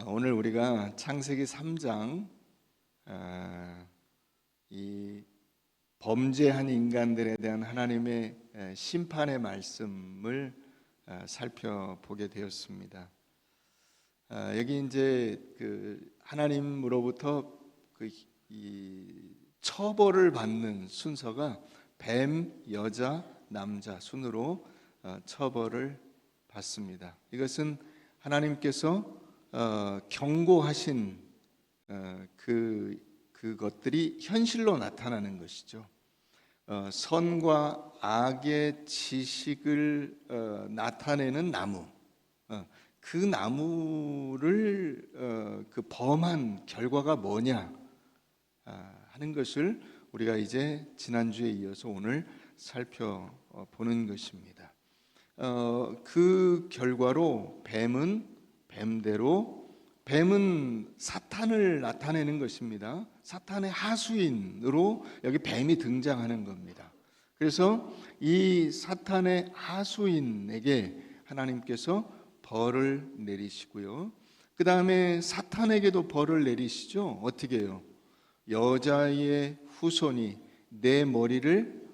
오늘 우리가 창세기 3장 이 범죄한 인간들에 대한 하나님의 심판의 말씀을 살펴보게 되었습니다. 여기 이제 그 하나님으로부터 이 처벌을 받는 순서가 뱀, 여자, 남자 순으로 처벌을 받습니다. 이것은 하나님께서 경고하신 그것들이 현실로 나타나는 것이죠. 선과 악의 지식을 나타내는 나무, 그 나무를 그 범한 결과가 뭐냐 하는 것을 우리가 이제 지난주에 이어서 오늘 살펴보는 것입니다. 그 결과로 뱀은 뱀은 사탄을 나타내는 것입니다. 사탄의 하수인으로 여기 뱀이 등장하는 겁니다. 그래서 이 사탄의 하수인에게 하나님께서 벌을 내리시고요. 그 다음에 사탄에게도 벌을 내리시죠. 어떻게 해요? 여자의 후손이 내 머리를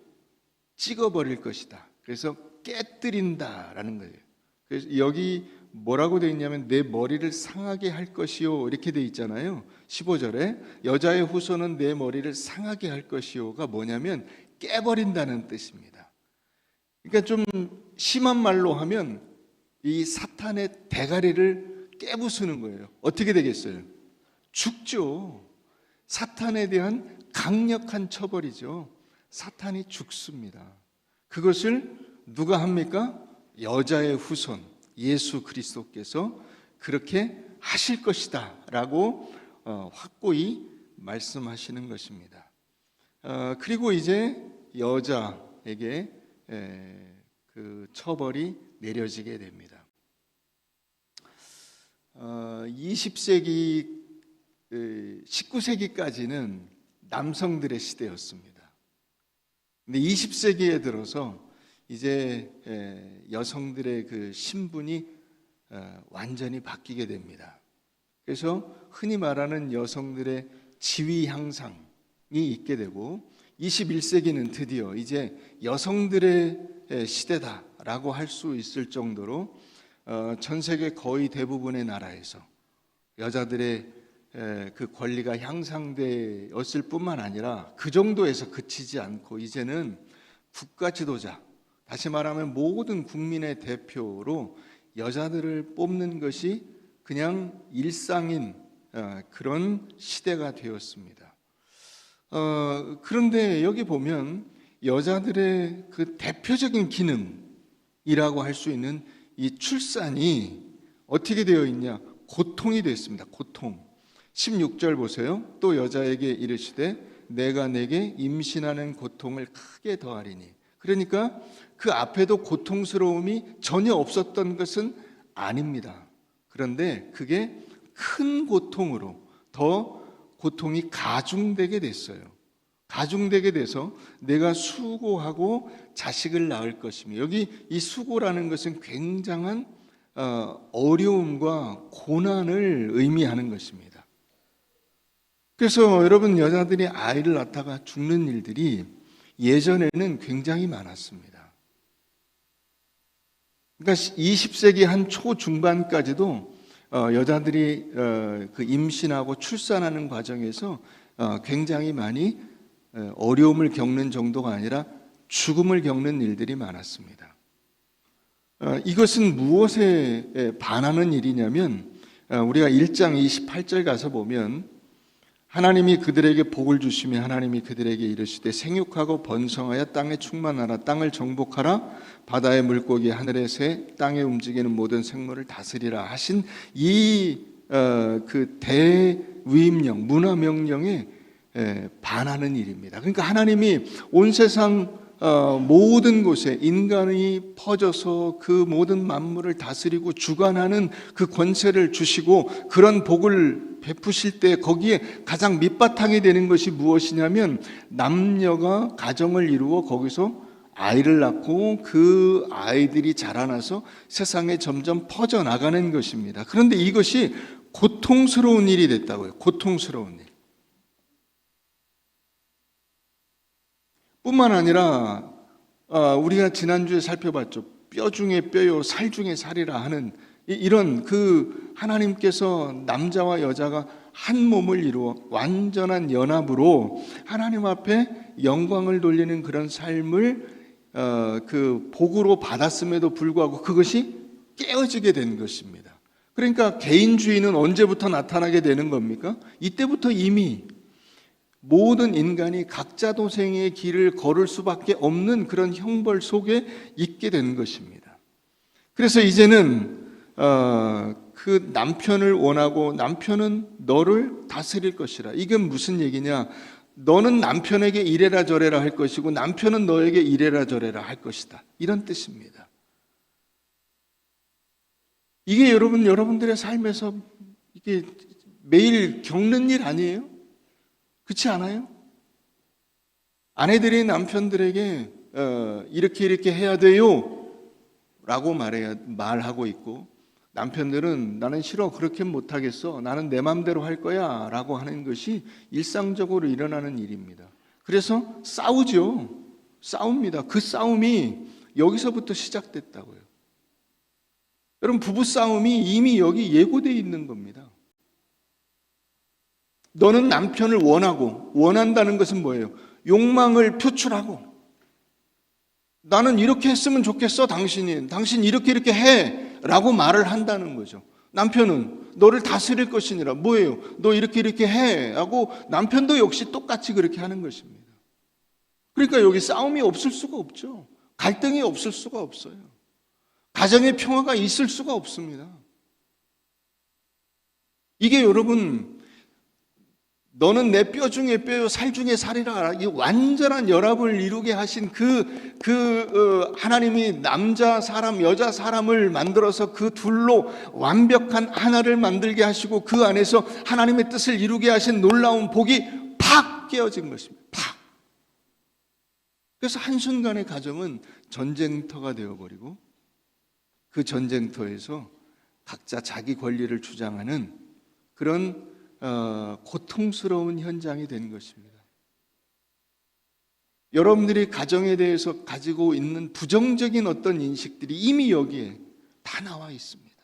찍어버릴 것이다. 그래서 깨뜨린다라는 거예요. 그래서 여기 뭐라고 되어 있냐면 내 머리를 상하게 할 것이요 이렇게 되어 있잖아요. 15절에 여자의 후손은 내 머리를 상하게 할 것이요가 뭐냐면 깨버린다는 뜻입니다. 그러니까 좀 심한 말로 하면 이 사탄의 대가리를 깨부수는 거예요. 어떻게 되겠어요? 죽죠. 사탄에 대한 강력한 처벌이죠. 사탄이 죽습니다. 그것을 누가 합니까? 여자의 후손 예수 그리스도께서 그렇게 하실 것이다 라고 확고히 말씀하시는 것입니다. 그리고 이제 여자에게 그 처벌이 내려지게 됩니다. 20세기 19세기까지는 남성들의 시대였습니다. 근데 20세기에 들어서 이제 여성들의 그 신분이 완전히 바뀌게 됩니다. 그래서 흔히 말하는 여성들의 지위 향상이 있게 되고 21세기는 드디어 이제 여성들의 시대다라고 할 수 있을 정도로 전 세계 거의 대부분의 나라에서 여자들의 그 권리가 향상되었을 뿐만 아니라 그 정도에서 그치지 않고 이제는 국가 지도자, 다시 말하면 모든 국민의 대표로 여자들을 뽑는 것이 그냥 일상인 그런 시대가 되었습니다. 그런데 여기 보면 여자들의 그 대표적인 기능이라고 할 수 있는 이 출산이 어떻게 되어 있냐? 고통이 되어 있습니다. 고통. 16절 보세요. 또 여자에게 이르시되 내가 내게 임신하는 고통을 크게 더하리니. 그러니까 그 앞에도 고통스러움이 전혀 없었던 것은 아닙니다. 그런데 그게 큰 고통으로 더 고통이 가중되게 됐어요. 가중되게 돼서 내가 수고하고 자식을 낳을 것이며, 여기 이 수고라는 것은 굉장한 어려움과 고난을 의미하는 것입니다. 그래서 여러분, 여자들이 아이를 낳다가 죽는 일들이 예전에는 굉장히 많았습니다. 그러니까 20세기 한 초중반까지도 여자들이 그 임신하고 출산하는 과정에서 굉장히 많이 어려움을 겪는 정도가 아니라 죽음을 겪는 일들이 많았습니다. 이것은 무엇에 반하는 일이냐면 우리가 1장 28절 가서 보면 하나님이 그들에게 복을 주시며 하나님이 그들에게 이르시되 생육하고 번성하여 땅에 충만하라. 땅을 정복하라. 바다의 물고기, 하늘의 새, 땅에 움직이는 모든 생물을 다스리라 하신 이 그 대위임령, 문화명령에 반하는 일입니다. 그러니까 하나님이 온 세상 모든 곳에 인간이 퍼져서 그 모든 만물을 다스리고 주관하는 그 권세를 주시고 그런 복을 베푸실 때 거기에 가장 밑바탕이 되는 것이 무엇이냐면 남녀가 가정을 이루어 거기서 아이를 낳고 그 아이들이 자라나서 세상에 점점 퍼져나가는 것입니다. 그런데 이것이 고통스러운 일이 됐다고요. 고통스러운 일. 뿐만 아니라 우리가 지난주에 살펴봤죠. 뼈 중에 뼈요 살 중에 살이라 하는 이런 그 하나님께서 남자와 여자가 한 몸을 이루어 완전한 연합으로 하나님 앞에 영광을 돌리는 그런 삶을 그 복으로 받았음에도 불구하고 그것이 깨어지게 된 것입니다. 그러니까 개인주의는 언제부터 나타나게 되는 겁니까? 이때부터 이미 모든 인간이 각자 도생의 길을 걸을 수밖에 없는 그런 형벌 속에 있게 된 것입니다. 그래서 이제는 그 남편을 원하고 남편은 너를 다스릴 것이라. 이건 무슨 얘기냐? 너는 남편에게 이래라 저래라 할 것이고 남편은 너에게 이래라 저래라 할 것이다. 이런 뜻입니다. 이게 여러분들의 삶에서 이게 매일 겪는 일 아니에요? 그렇지 않아요? 아내들이 남편들에게 이렇게 해야 돼요 라고 말하고 있고, 남편들은 나는 싫어, 그렇게 못하겠어, 나는 내 맘대로 할 거야 라고 하는 것이 일상적으로 일어나는 일입니다. 그래서 싸웁니다. 그 싸움이 여기서부터 시작됐다고요. 여러분, 부부싸움이 이미 여기 예고되어 있는 겁니다. 너는 남편을 원한다는 것은 뭐예요? 욕망을 표출하고, 나는 이렇게 했으면 좋겠어, 당신 이렇게 해 라고 말을 한다는 거죠. 남편은 너를 다스릴 것이니라. 뭐예요? 너 이렇게 해 하고 남편도 역시 똑같이 그렇게 하는 것입니다. 그러니까 여기 싸움이 없을 수가 없죠. 갈등이 없을 수가 없어요. 가정의 평화가 있을 수가 없습니다. 이게 여러분, 너는 내 뼈 중에 뼈요 살 중에 살이라, 이 완전한 연합을 이루게 하신 하나님이 남자 사람 여자 사람을 만들어서 그 둘로 완벽한 하나를 만들게 하시고 그 안에서 하나님의 뜻을 이루게 하신 놀라운 복이 팍 깨어진 것입니다. 팍. 그래서 한순간에 가정은 전쟁터가 되어버리고 그 전쟁터에서 각자 자기 권리를 주장하는 그런 고통스러운 현장이 된 것입니다. 여러분들이 가정에 대해서 가지고 있는 부정적인 어떤 인식들이 이미 여기에 다 나와 있습니다.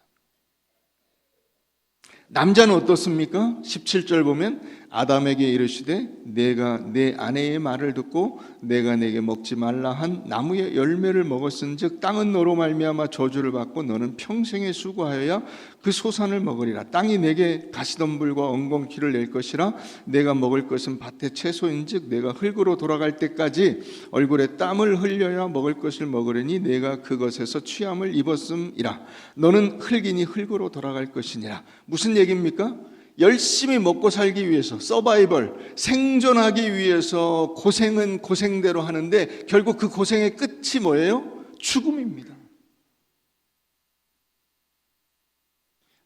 남자는 어떻습니까? 17절 보면 아담에게 이르시되 내가 내 아내의 말을 듣고 내가 내게 먹지 말라 한 나무의 열매를 먹었은즉 땅은 너로 말미암아 저주를 받고 너는 평생에 수고하여야 그 소산을 먹으리라. 땅이 내게 가시덤불과 엉겅퀴를 낼 것이라. 내가 먹을 것은 밭의 채소인즉 내가 흙으로 돌아갈 때까지 얼굴에 땀을 흘려야 먹을 것을 먹으려니 내가 그것에서 취함을 입었음이라. 너는 흙이니 흙으로 돌아갈 것이니라. 무슨 얘기입니까? 열심히 먹고 살기 위해서, 서바이벌, 생존하기 위해서 고생은 고생대로 하는데 결국 그 고생의 끝이 뭐예요? 죽음입니다.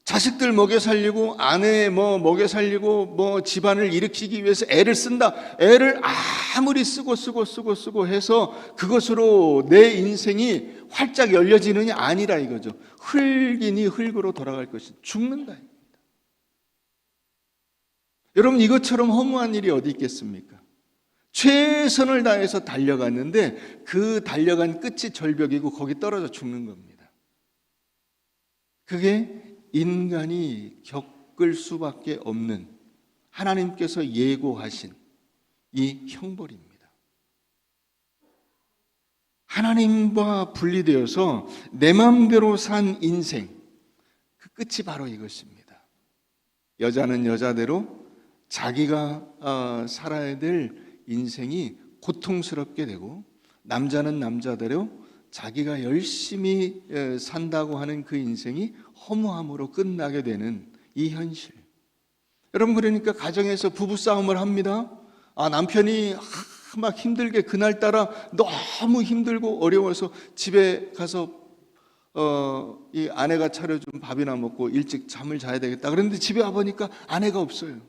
자식들 먹여 살리고 아내 먹여 살리고 집안을 일으키기 위해서 애를 쓴다. 애를 아무리 쓰고 해서 그것으로 내 인생이 활짝 열려지느냐? 아니라 이거죠. 흙이니 흙으로 돌아갈 것이 죽는다. 여러분, 이것처럼 허무한 일이 어디 있겠습니까? 최선을 다해서 달려갔는데 그 달려간 끝이 절벽이고 거기 떨어져 죽는 겁니다. 그게 인간이 겪을 수밖에 없는 하나님께서 예고하신 이 형벌입니다. 하나님과 분리되어서 내 마음대로 산 인생, 그 끝이 바로 이것입니다. 여자는 여자대로 자기가 살아야 될 인생이 고통스럽게 되고, 남자는 남자대로 자기가 열심히 산다고 하는 그 인생이 허무함으로 끝나게 되는 이 현실. 여러분, 그러니까 가정에서 부부싸움을 합니다. 남편이 막 힘들게 그날따라 너무 힘들고 어려워서 집에 가서 이 아내가 차려준 밥이나 먹고 일찍 잠을 자야 되겠다. 그런데 집에 와보니까 아내가 없어요.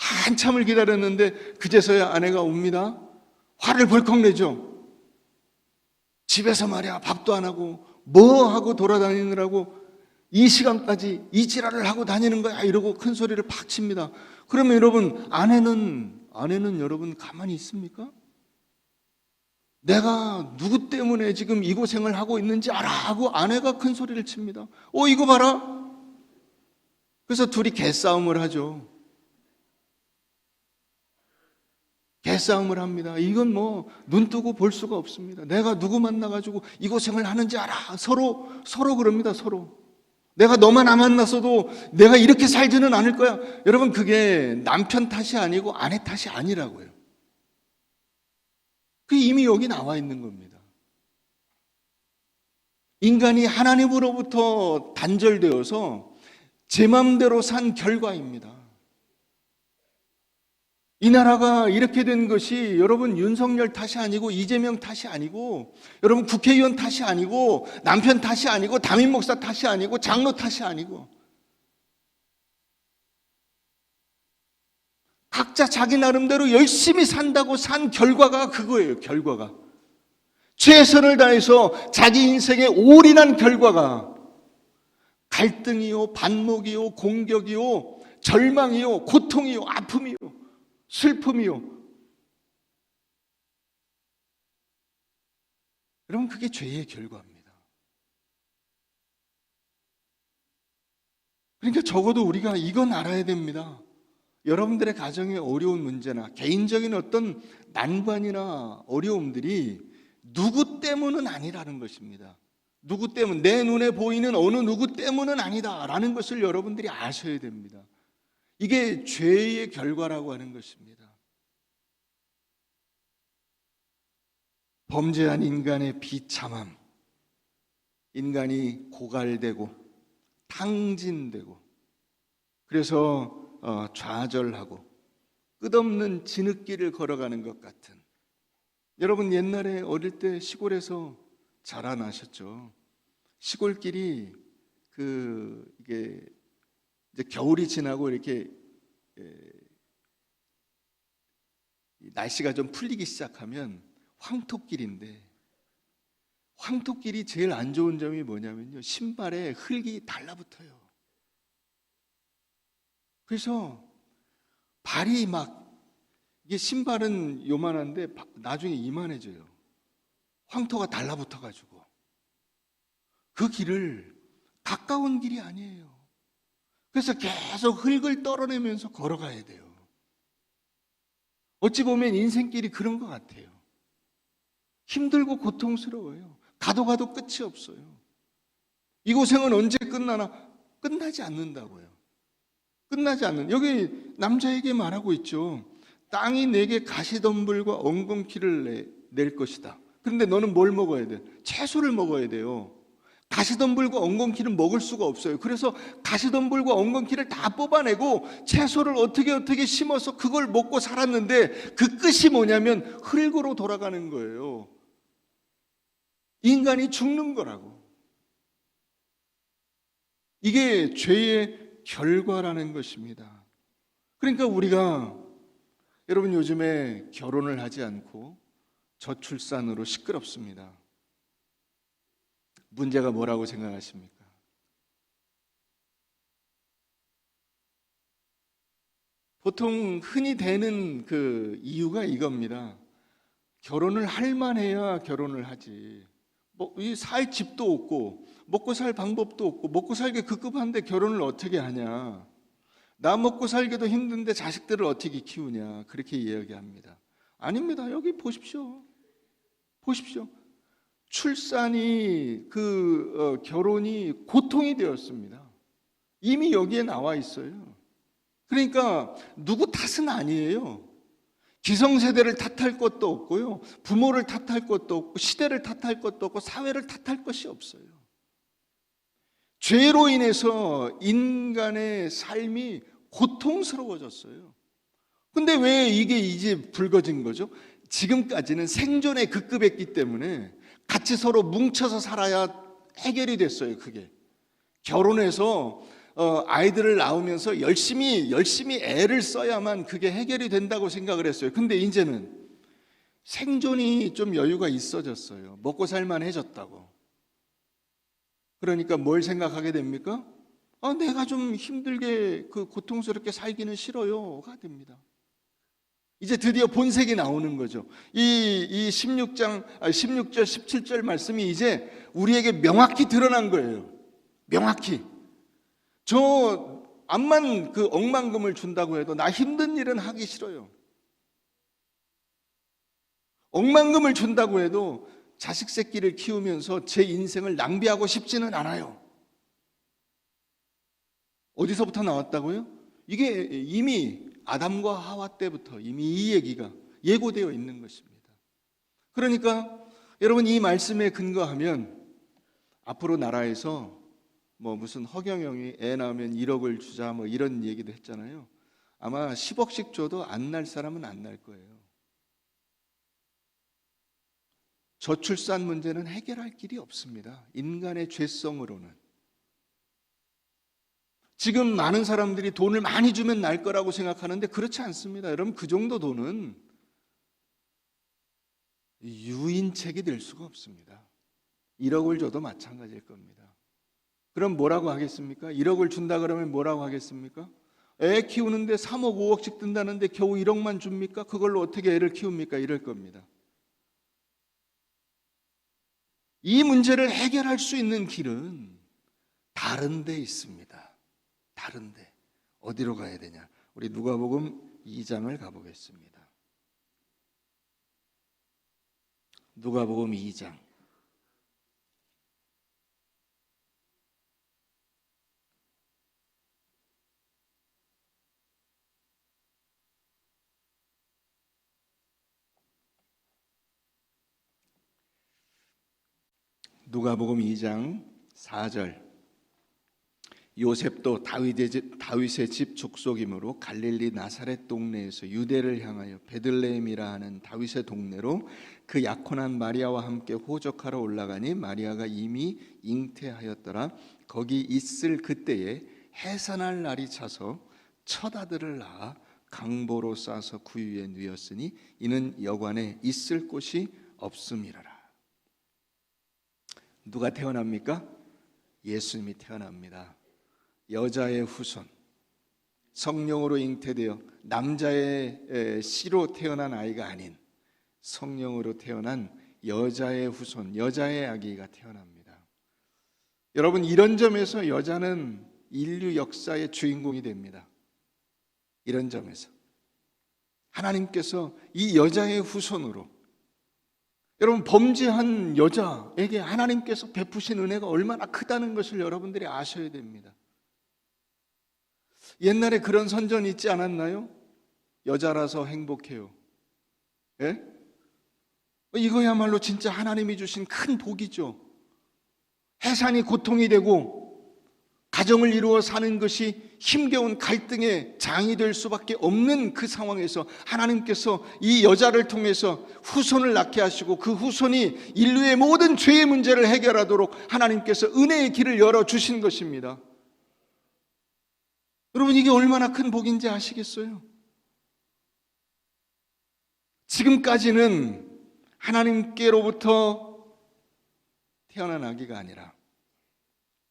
한참을 기다렸는데 그제서야 아내가 옵니다. 화를 벌컥 내죠. 집에서 말이야 밥도 안 하고 뭐 하고 돌아다니느라고 이 시간까지 이 지랄을 하고 다니는 거야 이러고 큰 소리를 팍 칩니다. 그러면 여러분 아내는 여러분 가만히 있습니까? 내가 누구 때문에 지금 이 고생을 하고 있는지 알아 하고 아내가 큰 소리를 칩니다. 이거 봐라. 그래서 둘이 개싸움을 하죠. 개싸움을 합니다. 이건 뭐 눈 뜨고 볼 수가 없습니다. 내가 누구 만나가지고 이 고생을 하는지 알아. 서로 그럽니다. 서로. 내가 너만 안 만났어도 내가 이렇게 살지는 않을 거야. 여러분 그게 남편 탓이 아니고 아내 탓이 아니라고요. 그 이미 여기 나와 있는 겁니다. 인간이 하나님으로부터 단절되어서 제 마음대로 산 결과입니다. 이 나라가 이렇게 된 것이 여러분 윤석열 탓이 아니고 이재명 탓이 아니고 여러분 국회의원 탓이 아니고 남편 탓이 아니고 담임 목사 탓이 아니고 장로 탓이 아니고 각자 자기 나름대로 열심히 산다고 산 결과가 그거예요. 결과가 최선을 다해서 자기 인생에 올인한 결과가 갈등이요, 반목이요, 공격이요, 절망이요, 고통이요, 아픔이요, 슬픔이요. 여러분 그게 죄의 결과입니다. 그러니까 적어도 우리가 이건 알아야 됩니다. 여러분들의 가정의 어려운 문제나 개인적인 어떤 난관이나 어려움들이 누구 때문은 아니라는 것입니다. 누구 때문, 내 눈에 보이는 어느 누구 때문은 아니다라는 것을 여러분들이 아셔야 됩니다. 이게 죄의 결과라고 하는 것입니다. 범죄한 인간의 비참함, 인간이 고갈되고 탕진되고 그래서 좌절하고 끝없는 진흙길을 걸어가는 것 같은, 여러분 옛날에 어릴 때 시골에서 자라나셨죠. 시골길이 이게 이제 겨울이 지나고 이렇게 날씨가 좀 풀리기 시작하면 황토길인데, 황토길이 제일 안 좋은 점이 뭐냐면요, 신발에 흙이 달라붙어요. 그래서 발이 이게 신발은 요만한데 나중에 이만해져요. 황토가 달라붙어가지고. 그 길을 가까운 길이 아니에요. 그래서 계속 흙을 떨어내면서 걸어가야 돼요. 어찌 보면 인생길이 그런 것 같아요. 힘들고 고통스러워요. 가도 끝이 없어요. 이 고생은 언제 끝나나? 끝나지 않는다고요. 끝나지 않는. 여기 남자에게 말하고 있죠. 땅이 내게 가시덤불과 엉겅퀴를 낼 것이다. 그런데 너는 뭘 먹어야 돼? 채소를 먹어야 돼요. 가시덤불과 엉겅퀴는 먹을 수가 없어요. 그래서 가시덤불과 엉겅퀴를 다 뽑아내고 채소를 어떻게 심어서 그걸 먹고 살았는데 그 끝이 뭐냐면 흙으로 돌아가는 거예요. 인간이 죽는 거라고. 이게 죄의 결과라는 것입니다. 그러니까 우리가, 여러분 요즘에 결혼을 하지 않고 저출산으로 시끄럽습니다. 문제가 뭐라고 생각하십니까? 보통 흔히 되는 그 이유가 이겁니다. 결혼을 할 만해야 결혼을 하지. 살 집도 없고 먹고 살 방법도 없고 먹고 살기 급급한데 결혼을 어떻게 하냐. 나 먹고 살기도 힘든데 자식들을 어떻게 키우냐. 그렇게 이야기합니다. 아닙니다. 여기 보십시오. 출산이 결혼이 고통이 되었습니다. 이미 여기에 나와 있어요. 그러니까 누구 탓은 아니에요. 기성세대를 탓할 것도 없고요, 부모를 탓할 것도 없고, 시대를 탓할 것도 없고, 사회를 탓할 것이 없어요. 죄로 인해서 인간의 삶이 고통스러워졌어요. 근데 왜 이게 이제 불거진 거죠? 지금까지는 생존에 급급했기 때문에 같이 서로 뭉쳐서 살아야 해결이 됐어요. 그게 결혼해서 아이들을 낳으면서 열심히 애를 써야만 그게 해결이 된다고 생각을 했어요. 근데 이제는 생존이 좀 여유가 있어졌어요. 먹고 살만해졌다고. 그러니까 뭘 생각하게 됩니까? 내가 좀 힘들게 고통스럽게 살기는 싫어요가 됩니다. 이제 드디어 본색이 나오는 거죠. 이 16절, 17절 말씀이 이제 우리에게 명확히 드러난 거예요. 명확히. 저 암만 억만금을 준다고 해도 나 힘든 일은 하기 싫어요. 억만금을 준다고 해도 자식 새끼를 키우면서 제 인생을 낭비하고 싶지는 않아요. 어디서부터 나왔다고요? 이게 이미 아담과 하와 때부터 이미 이 얘기가 예고되어 있는 것입니다. 그러니까 여러분, 이 말씀에 근거하면 앞으로 나라에서 무슨 허경영이 애 낳으면 1억을 주자 이런 얘기도 했잖아요. 아마 10억씩 줘도 안 날 사람은 안 날 거예요. 저출산 문제는 해결할 길이 없습니다. 인간의 죄성으로는. 지금 많은 사람들이 돈을 많이 주면 날 거라고 생각하는데 그렇지 않습니다. 여러분, 그 정도 돈은 유인책이 될 수가 없습니다. 1억을 줘도 마찬가지일 겁니다. 그럼 뭐라고 하겠습니까? 1억을 준다 그러면 뭐라고 하겠습니까? 애 키우는데 3억, 5억씩 든다는데 겨우 1억만 줍니까? 그걸로 어떻게 애를 키웁니까? 이럴 겁니다. 이 문제를 해결할 수 있는 길은 다른 데 있습니다. 다른 데. 어디로 가야 되냐? 우리 누가복음 2장을 가보겠습니다. 누가복음 2장. 누가복음 2장 4절. 요셉도 다윗의 집 족속이므로 갈릴리 나사렛 동네에서 유대를 향하여 베들레헴이라 하는 다윗의 동네로 그 약혼한 마리아와 함께 호적하러 올라가니 마리아가 이미 잉태하였더라. 거기 있을 그때에 해산할 날이 차서 첫 아들을 낳아 강보로 싸서 구유에 누였으니 이는 여관에 있을 곳이 없음이라라. 누가 태어납니까? 예수님이 태어납니다. 여자의 후손, 성령으로 잉태되어 남자의 씨로 태어난 아이가 아닌 성령으로 태어난 여자의 후손, 여자의 아기가 태어납니다. 여러분, 이런 점에서 여자는 인류 역사의 주인공이 됩니다. 이런 점에서 하나님께서 이 여자의 후손으로, 여러분, 범죄한 여자에게 하나님께서 베푸신 은혜가 얼마나 크다는 것을 여러분들이 아셔야 됩니다. 옛날에 그런 선전이 있지 않았나요? 여자라서 행복해요. 예? 이거야말로 진짜 하나님이 주신 큰 복이죠. 해산이 고통이 되고 가정을 이루어 사는 것이 힘겨운 갈등의 장이 될 수밖에 없는 그 상황에서 하나님께서 이 여자를 통해서 후손을 낳게 하시고 그 후손이 인류의 모든 죄의 문제를 해결하도록 하나님께서 은혜의 길을 열어주신 것입니다. 여러분, 이게 얼마나 큰 복인지 아시겠어요? 지금까지는 하나님께로부터 태어난 아기가 아니라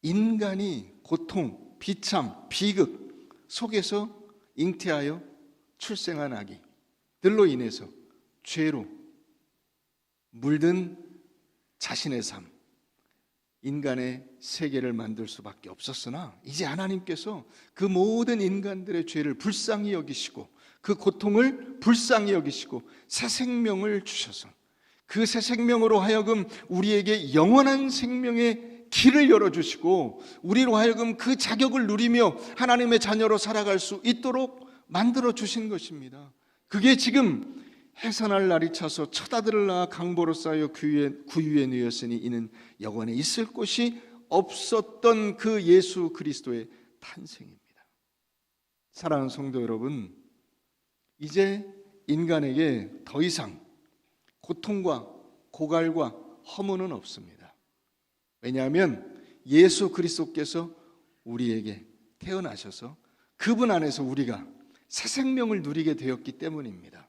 인간이 고통, 비참, 비극 속에서 잉태하여 출생한 아기들로 인해서 죄로 물든 자신의 삶, 인간의 세계를 만들 수밖에 없었으나 이제 하나님께서 그 모든 인간들의 죄를 불쌍히 여기시고 그 고통을 불쌍히 여기시고 새 생명을 주셔서 그 새 생명으로 하여금 우리에게 영원한 생명의 길을 열어주시고 우리로 하여금 그 자격을 누리며 하나님의 자녀로 살아갈 수 있도록 만들어 주신 것입니다. 그게 지금 해산할 날이 차서 첫 아들을 낳아 강보로 쌓여 구유에 누였으니 이는 여관에 있을 곳이 없었던 그 예수 그리스도의 탄생입니다. 사랑하는 성도 여러분, 이제 인간에게 더 이상 고통과 고갈과 허무는 없습니다. 왜냐하면 예수 그리스도께서 우리에게 태어나셔서 그분 안에서 우리가 새 생명을 누리게 되었기 때문입니다.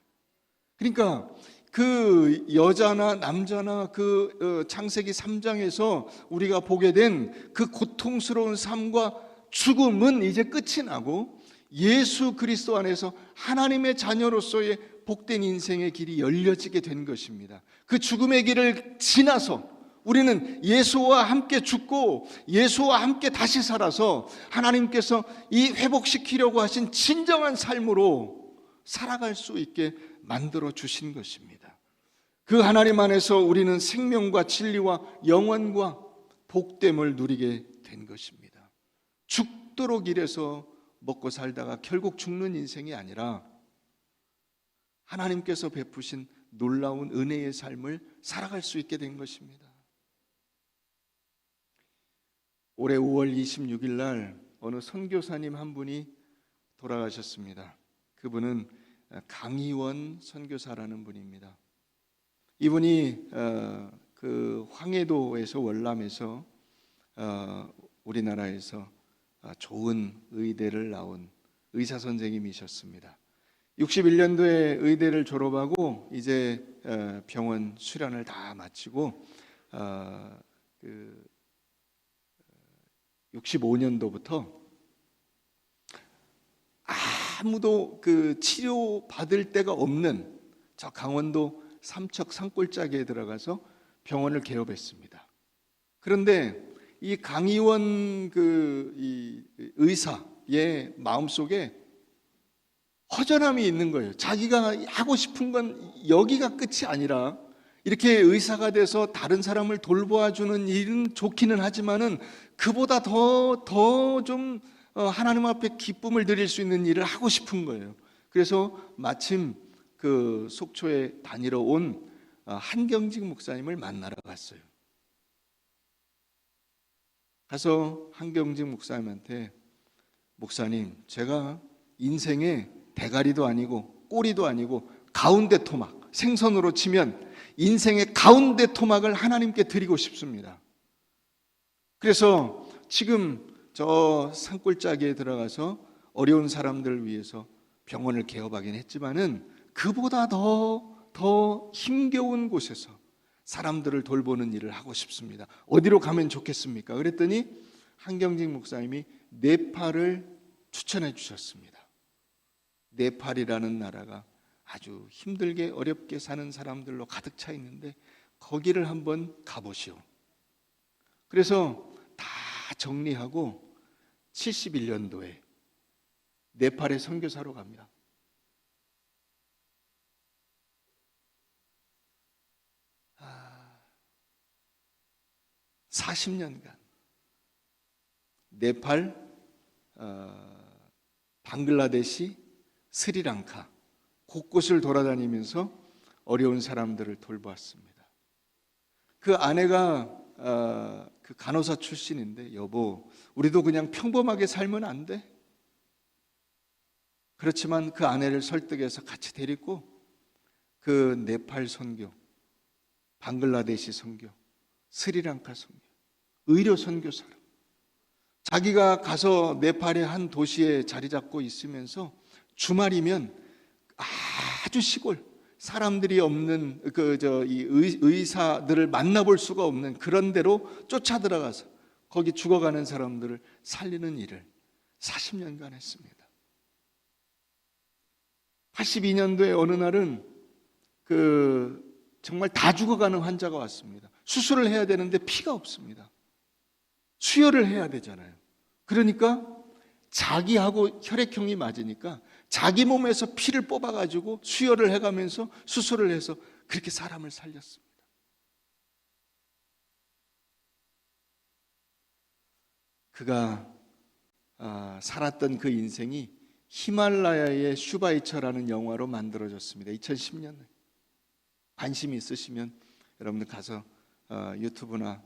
그러니까 그 여자나 남자나 그 창세기 3장에서 우리가 보게 된 그 고통스러운 삶과 죽음은 이제 끝이 나고 예수 그리스도 안에서 하나님의 자녀로서의 복된 인생의 길이 열려지게 된 것입니다. 그 죽음의 길을 지나서 우리는 예수와 함께 죽고 예수와 함께 다시 살아서 하나님께서 이 회복시키려고 하신 진정한 삶으로 살아갈 수 있게 만들어 주신 것입니다. 그 하나님 안에서 우리는 생명과 진리와 영원과 복됨을 누리게 된 것입니다. 죽도록 일해서 먹고 살다가 결국 죽는 인생이 아니라 하나님께서 베푸신 놀라운 은혜의 삶을 살아갈 수 있게 된 것입니다. 올해 5월 26일 날 어느 선교사님 한 분이 돌아가셨습니다. 그분은 강희원 선교사라는 분입니다. 이분이 그 황해도에서 월남에서 우리나라에서 좋은 의대를 나온 의사 선생님이셨습니다. 61년도에 의대를 졸업하고 이제 병원 수련을 다 마치고 65년도부터 아무도 그 치료 받을 데가 없는 저 강원도 삼척 산골짜기에 들어가서 병원을 개업했습니다. 그런데 이 강희원 이 의사의 마음속에 허전함이 있는 거예요. 자기가 하고 싶은 건 여기가 끝이 아니라 이렇게 의사가 돼서 다른 사람을 돌보아주는 일은 좋기는 하지만은 그보다 더 좀 하나님 앞에 기쁨을 드릴 수 있는 일을 하고 싶은 거예요. 그래서 마침 그 속초에 다니러 온 한경직 목사님을 만나러 갔어요. 가서 한경직 목사님한테 목사님, 제가 인생에 대가리도 아니고 꼬리도 아니고 가운데 토막, 생선으로 치면 인생의 가운데 토막을 하나님께 드리고 싶습니다. 그래서 지금 저 산골짜기에 들어가서 어려운 사람들을 위해서 병원을 개업하긴 했지만은 그보다 더 힘겨운 곳에서 사람들을 돌보는 일을 하고 싶습니다. 어디로 가면 좋겠습니까? 그랬더니 한경직 목사님이 네팔을 추천해 주셨습니다. 네팔이라는 나라가 아주 힘들게 어렵게 사는 사람들로 가득 차 있는데 거기를 한번 가보시오. 그래서 다 정리하고 71년도에 네팔에 선교사로 갑니다. 40년간 네팔, 방글라데시, 스리랑카 곳곳을 돌아다니면서 어려운 사람들을 돌보았습니다. 그 아내가 그 간호사 출신인데 여보, 우리도 그냥 평범하게 살면 안 돼? 그렇지만 그 아내를 설득해서 같이 데리고 그 네팔 선교, 방글라데시 선교, 스리랑카 선교, 의료 선교사로 자기가 가서 네팔의 한 도시에 자리 잡고 있으면서 주말이면 아주 시골 사람들이 없는 이 의사들을 만나볼 수가 없는 그런 데로 쫓아 들어가서 거기 죽어가는 사람들을 살리는 일을 40년간 했습니다. 82년도에 어느 날은 정말 다 죽어가는 환자가 왔습니다. 수술을 해야 되는데 피가 없습니다. 수혈을 해야 되잖아요. 그러니까 자기하고 혈액형이 맞으니까 자기 몸에서 피를 뽑아가지고 수혈을 해가면서 수술을 해서 그렇게 사람을 살렸습니다. 그가 살았던 그 인생이 히말라야의 슈바이처라는 영화로 만들어졌습니다. 2010년에 관심이 있으시면 여러분들 가서 유튜브나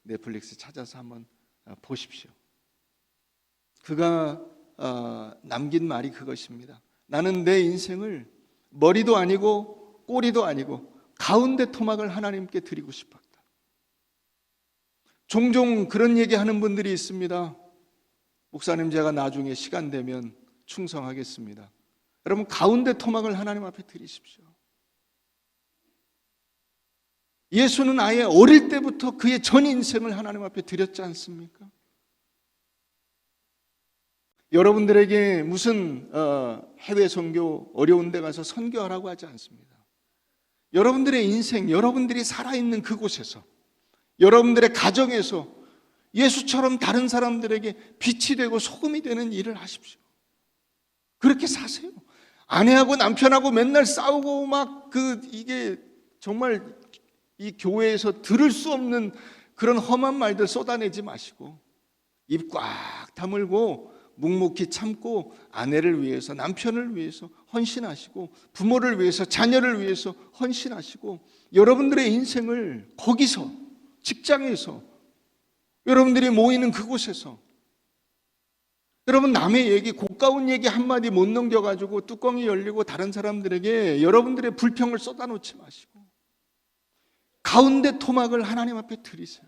넷플릭스 찾아서 한번 보십시오. 그가 남긴 말이 그것입니다. 나는 내 인생을 머리도 아니고 꼬리도 아니고 가운데 토막을 하나님께 드리고 싶었다. 종종 그런 얘기하는 분들이 있습니다. 목사님, 제가 나중에 시간 되면 충성하겠습니다. 여러분, 가운데 토막을 하나님 앞에 드리십시오. 예수는 아예 어릴 때부터 그의 전 인생을 하나님 앞에 드렸지 않습니까? 여러분들에게 무슨 해외 선교 어려운 데 가서 선교하라고 하지 않습니다. 여러분들의 인생, 여러분들이 살아있는 그곳에서, 여러분들의 가정에서 예수처럼 다른 사람들에게 빛이 되고 소금이 되는 일을 하십시오. 그렇게 사세요. 아내하고 남편하고 맨날 싸우고 이게 정말 이 교회에서 들을 수 없는 그런 험한 말들 쏟아내지 마시고 입 꽉 다물고 묵묵히 참고 아내를 위해서, 남편을 위해서 헌신하시고 부모를 위해서, 자녀를 위해서 헌신하시고 여러분들의 인생을 거기서, 직장에서, 여러분들이 모이는 그곳에서, 여러분 남의 얘기, 고가운 얘기 한마디 못 넘겨가지고 뚜껑이 열리고 다른 사람들에게 여러분들의 불평을 쏟아놓지 마시고 가운데 토막을 하나님 앞에 드리세요.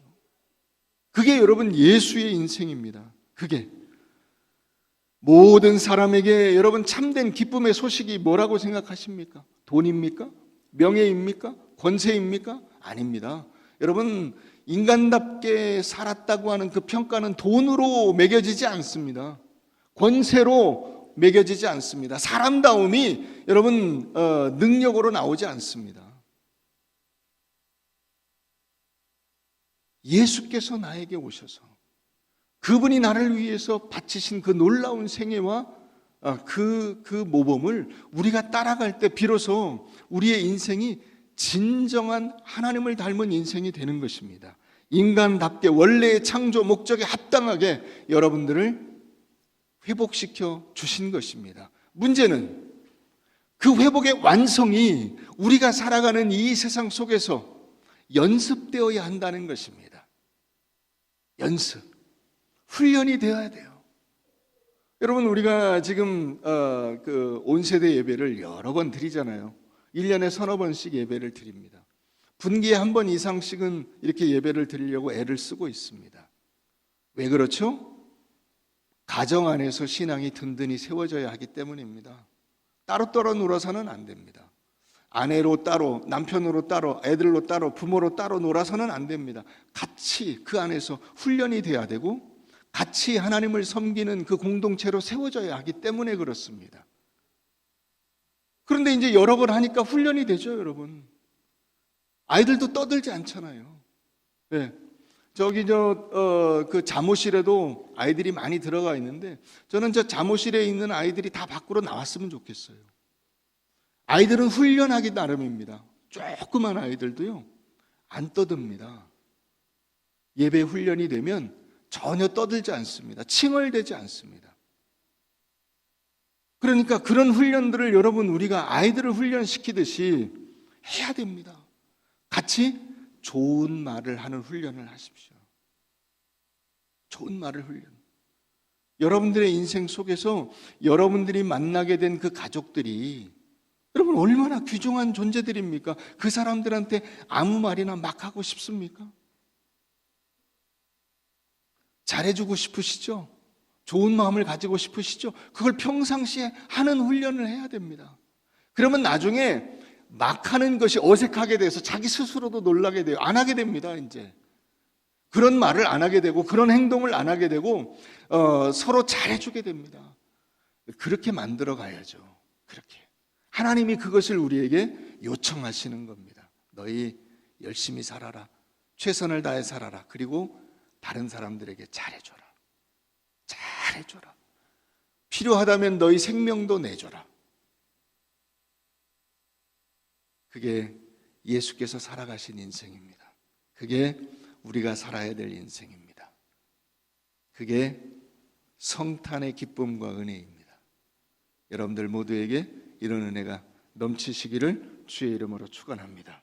그게 여러분 예수의 인생입니다. 그게 모든 사람에게 여러분 참된 기쁨의 소식이 뭐라고 생각하십니까? 돈입니까? 명예입니까? 권세입니까? 아닙니다. 여러분 인간답게 살았다고 하는 그 평가는 돈으로 매겨지지 않습니다. 권세로 매겨지지 않습니다. 사람다움이 여러분 능력으로 나오지 않습니다. 예수께서 나에게 오셔서 그분이 나를 위해서 바치신 그 놀라운 생애와 그 모범을 우리가 따라갈 때 비로소 우리의 인생이 진정한 하나님을 닮은 인생이 되는 것입니다. 인간답게 원래의 창조 목적에 합당하게 여러분들을 회복시켜 주신 것입니다. 문제는 그 회복의 완성이 우리가 살아가는 이 세상 속에서 연습되어야 한다는 것입니다. 연습, 훈련이 되어야 돼요. 여러분 우리가 지금 그 온세대 예배를 여러 번 드리잖아요. 1년에 서너 번씩 예배를 드립니다. 분기에 한 번 이상씩은 이렇게 예배를 드리려고 애를 쓰고 있습니다. 왜 그렇죠? 가정 안에서 신앙이 든든히 세워져야 하기 때문입니다. 따로따로 놀아서는 안 됩니다. 아내로 따로, 남편으로 따로, 애들로 따로, 부모로 따로 놀아서는 안 됩니다. 같이 그 안에서 훈련이 돼야 되고 같이 하나님을 섬기는 그 공동체로 세워져야 하기 때문에 그렇습니다. 그런데 이제 여러 번 하니까 훈련이 되죠, 여러분. 아이들도 떠들지 않잖아요. 네. 그 잠옷실에도 아이들이 많이 들어가 있는데 저는 저 잠옷실에 있는 아이들이 다 밖으로 나왔으면 좋겠어요. 아이들은 훈련하기 나름입니다. 조그만 아이들도요, 안 떠듭니다. 예배 훈련이 되면 전혀 떠들지 않습니다. 칭얼대지 않습니다. 그러니까 그런 훈련들을 여러분 우리가 아이들을 훈련시키듯이 해야 됩니다. 같이 좋은 말을 하는 훈련을 하십시오. 좋은 말을 훈련. 여러분들의 인생 속에서 여러분들이 만나게 된 그 가족들이 여러분 얼마나 귀중한 존재들입니까? 그 사람들한테 아무 말이나 막 하고 싶습니까? 잘해주고 싶으시죠? 좋은 마음을 가지고 싶으시죠? 그걸 평상시에 하는 훈련을 해야 됩니다. 그러면 나중에 막 하는 것이 어색하게 돼서 자기 스스로도 놀라게 돼요. 안 하게 됩니다, 이제. 그런 말을 안 하게 되고 그런 행동을 안 하게 되고 서로 잘해주게 됩니다. 그렇게 만들어 가야죠. 그렇게. 하나님이 그것을 우리에게 요청하시는 겁니다. 너희 열심히 살아라. 최선을 다해 살아라. 그리고 다른 사람들에게 잘해줘라. 잘해줘라. 필요하다면 너희 생명도 내줘라. 그게 예수께서 살아가신 인생입니다. 그게 우리가 살아야 될 인생입니다. 그게 성탄의 기쁨과 은혜입니다. 여러분들 모두에게 이런 은혜가 넘치시기를 주의 이름으로 축원합니다.